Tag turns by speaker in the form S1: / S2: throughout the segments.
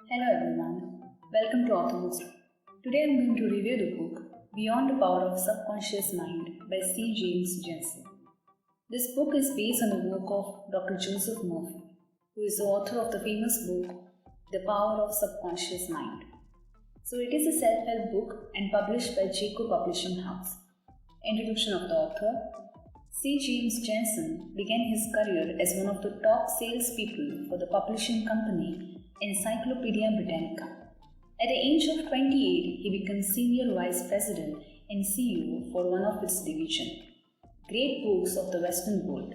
S1: Hello everyone, welcome to Authors. Today I'm going to review the book Beyond the Power of Subconscious Mind by C. James Jensen. This book is based on the work of Dr. Joseph Murphy, who is the author of the famous book The Power of Subconscious Mind. So it is a self-help book and published by Jacob Publishing House. Introduction of the author. C. James Jensen began his career as one of the top salespeople for the publishing company Encyclopedia Britannica. At the age of 28, he became Senior Vice President and CEO for one of its divisions, Great Books of the Western World.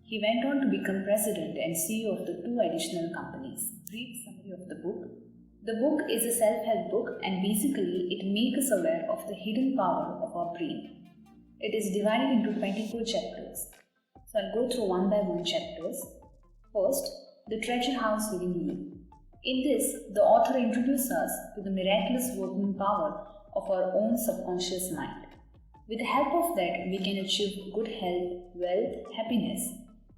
S1: He went on to become President and CEO of the two additional companies. Brief summary of the book. The book is a self-help book and basically it makes us aware of the hidden power of our brain. It is divided into 24 chapters. So I'll go through one by one chapters. First, the treasure house within you. In this, the author introduces us to the miraculous working power of our own subconscious mind. With the help of that, we can achieve good health, wealth, happiness.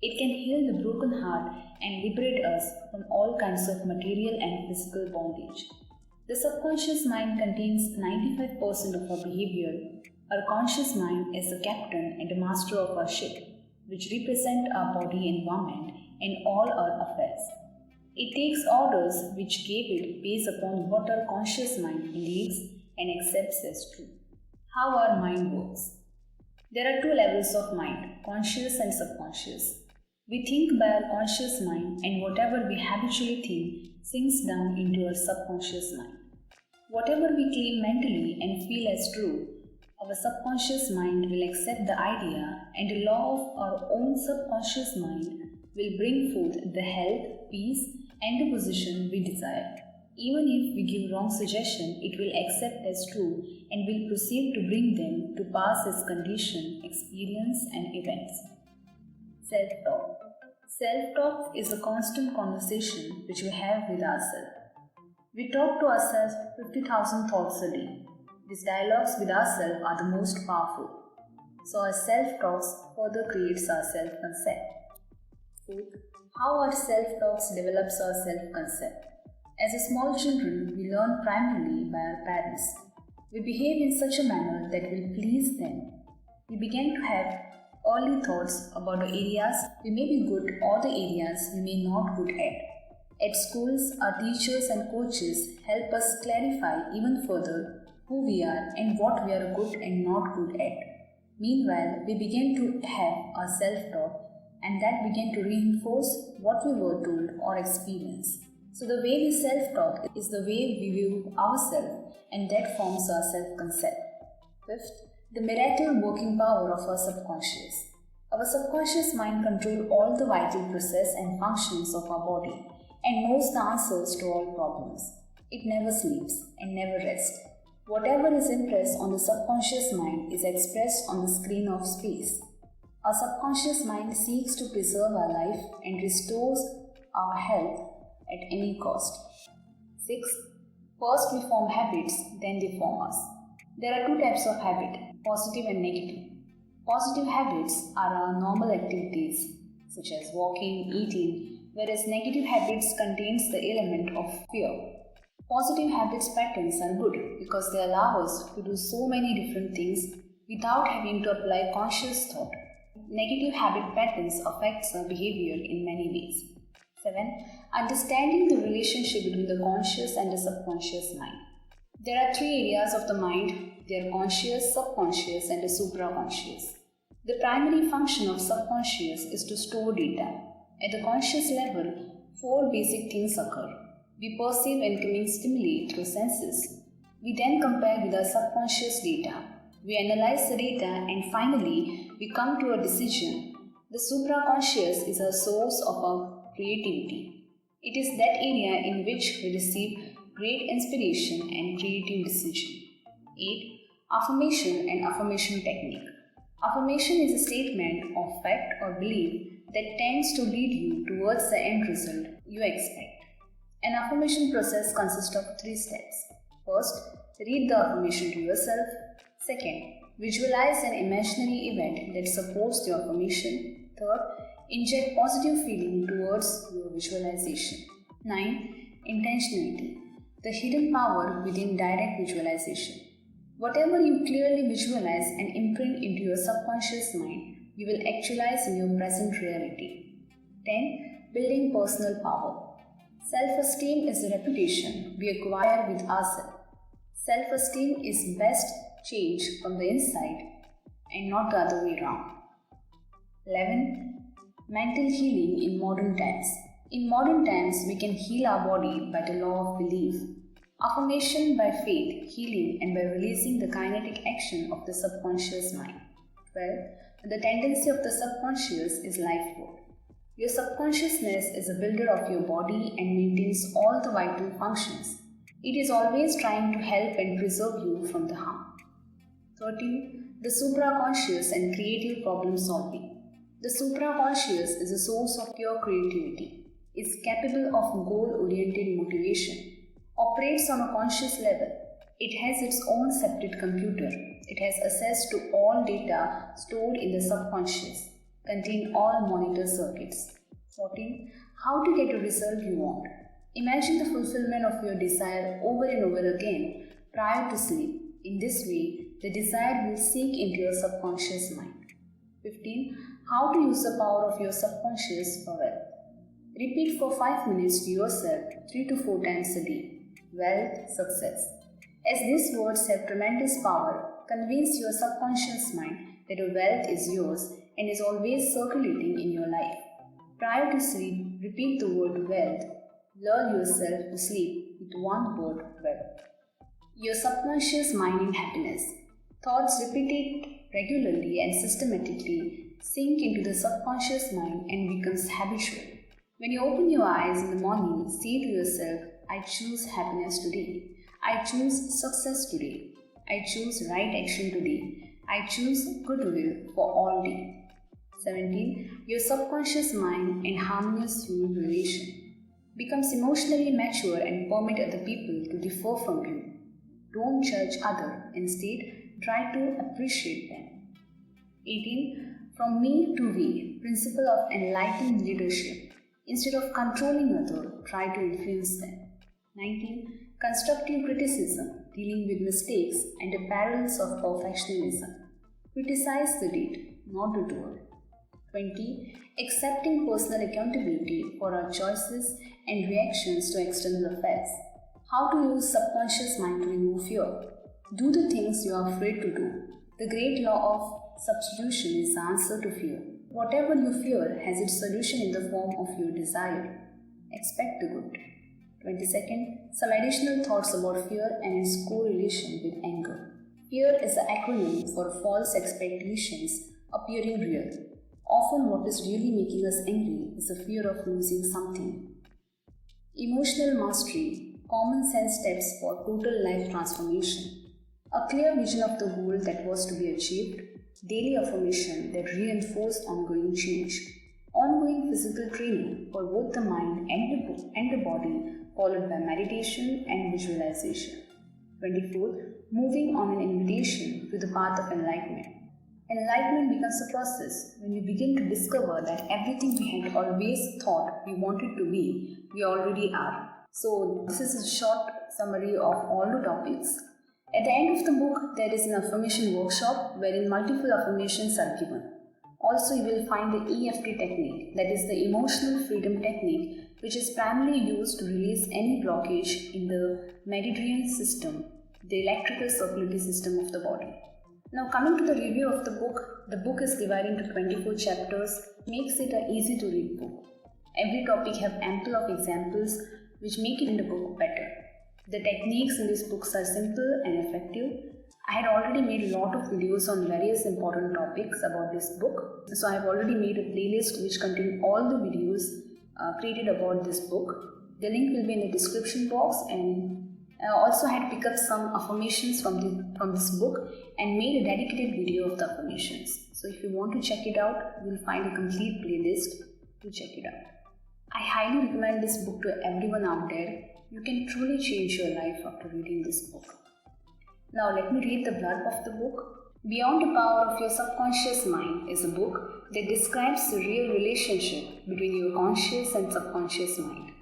S1: It can heal the broken heart and liberate us from all kinds of material and physical bondage. The subconscious mind contains 95% of our behavior. Our conscious mind is the captain and the master of our ship, which represent our body, environment, and all our affairs. It takes orders which gave it based upon what our conscious mind believes and accepts as true. How our mind works. There are two levels of mind, conscious and subconscious. We think by our conscious mind and whatever we habitually think sinks down into our subconscious mind. Whatever we claim mentally and feel as true, our subconscious mind will accept the idea and the law of our own subconscious mind will bring forth the health, peace, and the position we desire. Even if we give wrong suggestion, it will accept as true and will proceed to bring them to pass as condition, experience, and events. Self-talk. Self-talk is a constant conversation which we have with ourselves. We talk to ourselves 50,000 thoughts a day. These dialogues with ourselves are the most powerful. So our self-talks further creates our self-concept. Fourth, how our self-talks develops our self-concept. As a small children, we learn primarily by our parents. We behave in such a manner that will please them. We begin to have early thoughts about the areas we may be good or the areas we may not good at. At schools, our teachers and coaches help us clarify even further who we are and what we are good and not good at. Meanwhile, we begin to have our self-talk and that began to reinforce what we were told or experienced. So the way we self-talk is the way we view ourselves and that forms our self-concept. Fifth, the miracle working power of our subconscious. Our subconscious mind controls all the vital process and functions of our body and knows the answers to all problems. It never sleeps and never rests. Whatever is impressed on the subconscious mind is expressed on the screen of space. Our subconscious mind seeks to preserve our life and restores our health at any cost. 6. First we form habits, then they form us. There are two types of habit, positive and negative. Positive habits are our normal activities such as walking, eating, whereas negative habits contains the element of fear. Positive habits patterns are good because they allow us to do so many different things without having to apply conscious thought. Negative habit patterns affects our behavior in many ways. 7. Understanding the relationship between the conscious and the subconscious mind. There are three areas of the mind. They are conscious, subconscious, and the supraconscious. The primary function of subconscious is to store data. At the conscious level, four basic things occur. We perceive incoming stimuli through senses. We then compare with our subconscious data. We analyze the data and finally, we come to a decision. The supraconscious is a source of our creativity. It is that area in which we receive great inspiration and creative decision. 8. Affirmation and affirmation technique. Affirmation is a statement of fact or belief that tends to lead you towards the end result you expect. An affirmation process consists of 3 steps. First, read the affirmation to yourself. Second, visualize an imaginary event that supports the affirmation. Third, inject positive feeling towards your visualization. 9. Intentionality, the hidden power within direct visualization. Whatever you clearly visualize and imprint into your subconscious mind, you will actualize in your present reality. 10. Building personal power. Self-esteem is the reputation we acquire with ourselves. Self-esteem is best changed from the inside and not the other way around. 11. Mental healing in modern times. In modern times, we can heal our body by the law of belief, affirmation by faith, healing, and by releasing the kinetic action of the subconscious mind. 12. The tendency of the subconscious is life force. Your subconsciousness is a builder of your body and maintains all the vital functions. It is always trying to help and preserve you from the harm. 13. The supraconscious and creative problem solving. The supraconscious is a source of pure creativity, is capable of goal-oriented motivation, operates on a conscious level. It has its own separate computer. It has access to all data stored in the subconscious, contain all monitor circuits. 14. How to get a result you want. Imagine the fulfillment of your desire over and over again prior to sleep. In this way, the desire will sink into your subconscious mind. 15. How to use the power of your subconscious for wealth. Repeat for 5 minutes to yourself 3 to 4 times a day. Wealth, success. As these words have tremendous power, convince your subconscious mind that your wealth is yours and is always circulating in your life. Prior to sleep, repeat the word wealth. Lull yourself to sleep with one word, wealth. Your subconscious mind in happiness. Thoughts repeated regularly and systematically sink into the subconscious mind and becomes habitual. When you open your eyes in the morning, say to yourself, I choose happiness today. I choose success today. I choose right action today. I choose goodwill for all day. 17. Your subconscious mind in harmonious human relation. Becomes emotionally mature and permit other people to differ from you. Don't judge others. Instead, try to appreciate them. 18. From me to we. Principle of enlightened leadership. Instead of controlling others, try to influence them. 19. Constructive criticism, dealing with mistakes and the perils of perfectionism. Criticize the deed, not the doer. 20. Accepting personal accountability for our choices and reactions to external affairs. How to use subconscious mind to remove fear. Do the things you are afraid to do. The great law of substitution is the answer to fear. Whatever you fear has its solution in the form of your desire. Expect the good. 22nd. Some additional thoughts about fear and its correlation with anger. Fear is the acronym for false expectations appearing real. Often what is really making us angry is the fear of losing something. Emotional mastery, common sense steps for total life transformation. A clear vision of the goal that was to be achieved. Daily affirmation that reinforced ongoing change. Ongoing physical training for both the mind and the body, followed by meditation and visualization. 24. Moving on an invitation to the path of enlightenment. Enlightenment becomes a process when we begin to discover that everything we had always thought we wanted to be, we already are. So this is a short summary of all the topics. At the end of the book, there is an affirmation workshop wherein multiple affirmations are given. Also, you will find the EFT technique, that is the emotional freedom technique, which is primarily used to release any blockage in the meridian system, the electrical circulatory system of the body. Now, coming to the review of the book is divided into 24 chapters, makes it an easy to read book. Every topic have ample of examples which make it in the book better. The techniques in these books are simple and effective. I had already made a lot of videos on various important topics about this book. So I have already made a playlist which contains all the videos created about this book. The link will be in the description box, and I also had picked up some affirmations from this book and made a dedicated video of the affirmations. So if you want to check it out, you will find a complete playlist to check it out. I highly recommend this book to everyone out there. You can truly change your life after reading this book. Now let me read the blurb of the book. Beyond the Power of Your Subconscious Mind is a book that describes the real relationship between your conscious and subconscious mind.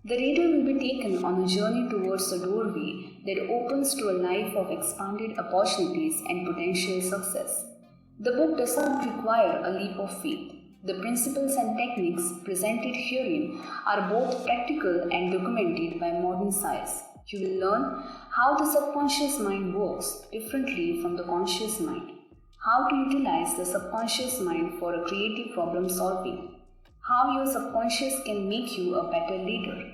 S1: The reader will be taken on a journey towards a doorway that opens to a life of expanded opportunities and potential success. The book does not require a leap of faith. The principles and techniques presented herein are both practical and documented by modern science. You will learn how the subconscious mind works differently from the conscious mind, how to utilize the subconscious mind for a creative problem solving, how your subconscious can make you a better leader,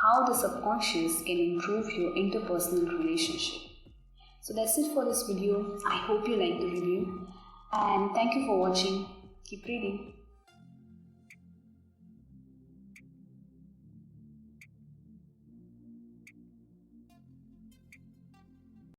S1: how the subconscious can improve your interpersonal relationship. So that's it for this video. I hope you liked the review and thank you for watching. Keep reading.